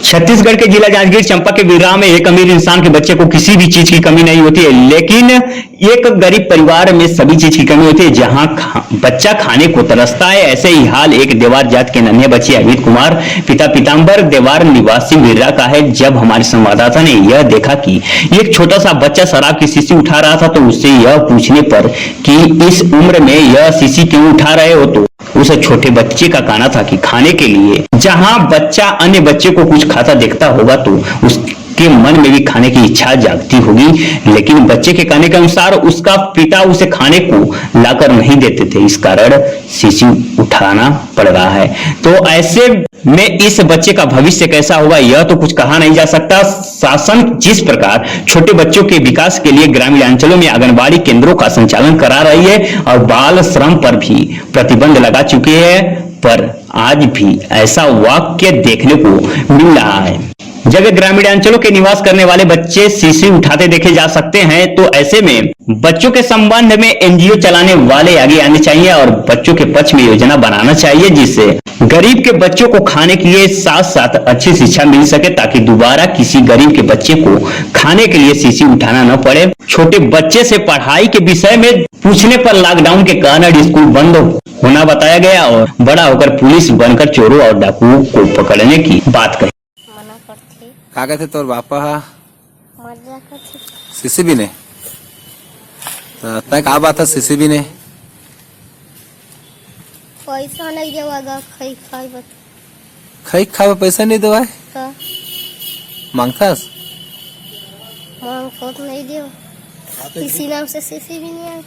छत्तीसगढ़ के जिला जांजगीर चांपा के बिर्रा में एक अमीर इंसान के बच्चे को किसी भी चीज की कमी नहीं होती है, लेकिन एक गरीब परिवार में सभी चीज की कमी होती है। जहां बच्चा खाने को तरसता है, ऐसे ही हाल एक देवार जात के नन्हे बच्चे अमित कुमार पिता पीताम्बर देवार निवासी बिर्रा का है। जब हमारे संवाददाता ने यह देखा कि एक छोटा सा बच्चा शराब की शीशी उठा रहा था, तो उससे यह पूछने पर कि इस उम्र में यह शीशी क्यों उठा रहे हो, तो उस छोटे बच्चे का कहना था कि खाने के लिए। जहां बच्चा अन्य बच्चे को कुछ खाता देखता होगा तो उसके मन में भी खाने की इच्छा जागती होगी, लेकिन बच्चे के कहने के अनुसार उसका पिता उसे खाने को लाकर नहीं देते थे, इस कारण शीशी उठाना पड़ रहा है। तो ऐसे में इस बच्चे का भविष्य कैसा होगा यह तो कुछ कहा नहीं जा सकता। शासन जिस प्रकार छोटे बच्चों के विकास के लिए ग्रामीण अंचलों में आंगनबाड़ी केंद्रों का संचालन करा रही है और बाल श्रम पर भी प्रतिबंध लगा चुके हैं, पर आज भी ऐसा वाक्य देखने को मिल रहा है। जब ग्रामीण अंचलों के निवास करने वाले बच्चे शीशी उठाते देखे जा सकते हैं, तो ऐसे में बच्चों के संबंध में एनजीओ चलाने वाले आगे आने चाहिए और बच्चों के पक्ष में योजना बनाना चाहिए, जिससे गरीब के बच्चों को खाने के साथ साथ अच्छी शिक्षा मिल सके, ताकि दोबारा किसी गरीब के बच्चे को खाने के लिए शीशी उठाना न पड़े। छोटे बच्चे से पढ़ाई के विषय में पूछने पर लॉकडाउन के कारण स्कूल बंद होना बताया गया और बड़ा होकर पुलिस बनकर चोरों और डाकुओं को पकड़ने की बात कही। का कहते तोर बापा हा मजा करते शीशी भी ने तय का बात है शीशी भी ने पैसा नहीं देवागा खाई खाई बत खाई खावे पैसा नहीं देवा का मांगतास मांग को तो नहीं देव किसी नाम से सीसी भी नहीं आई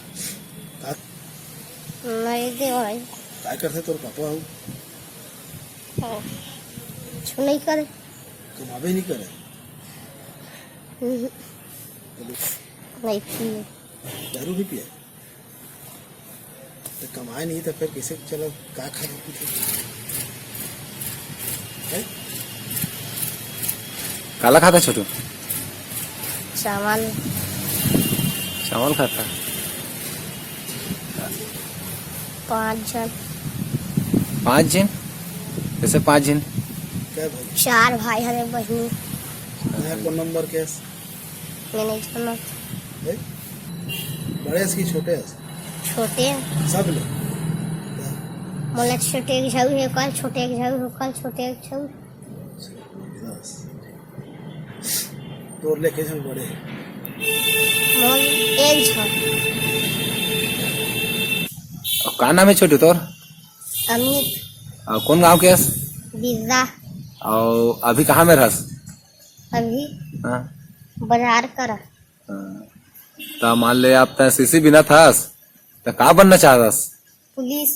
नहीं देव भाई काय करते तोर पापा हो छू नहीं करे कमावे नहीं करे नहीं पिए दारू भी पिए तो कमाए नहीं तो फिर कैसे चलो का खा रही थी काला खाता छोटू चावल चावल खाता 5 जन 5 जन कैसे 5 जन क्या भाई 4 भाई हरे बहनी नया कौन नंबर केस मैंने जमा है बड़े की छोटे छोटे सब लोग मोला छोटे एक झाऊ है कल छोटे एक झाऊ है कल छोटे एक झाऊ तोर लेके जन बड़े मोल एक झाऊ और का नाम है छोटू तोर अमित और कौन गांव के हस बिर्रा और अभी कहाँ में रहस अभी हाँ बाजार करा तो मान ले आप तय शीशी बिना थास तो का बनना चाहतस पुलिस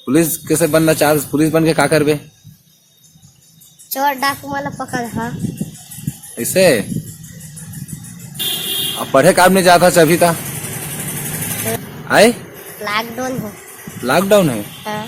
पुलिस कैसे बनना चाहतस पुलिस बन के का करबे चोर डाकू वाला पकड़ हा ऐसे अब पढ़े काम नहीं जाता अभी था आए लॉकडाउन हो लॉकडाउन है हाँ